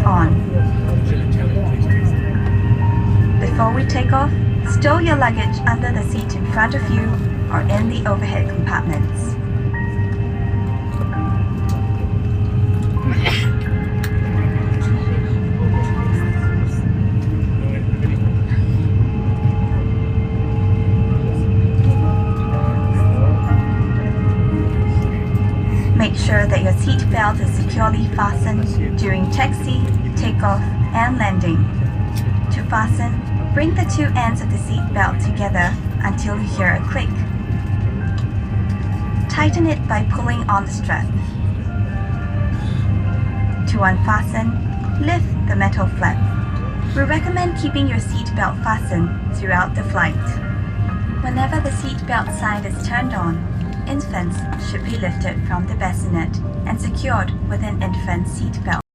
on. Before we take off, stow your luggage under the seat in front of you or in the overhead compartments. Make sure that your seat belt is securely fastened during taxi, takeoff, and landing. To fasten, bring the two ends of the seat belt together until you hear a click. Tighten it by pulling on the strap. To unfasten, lift the metal flap. We recommend keeping your seat belt fastened throughout the flight. Whenever the seat belt sign is turned on, infants should be lifted from the bassinet and secured with an infant seat belt.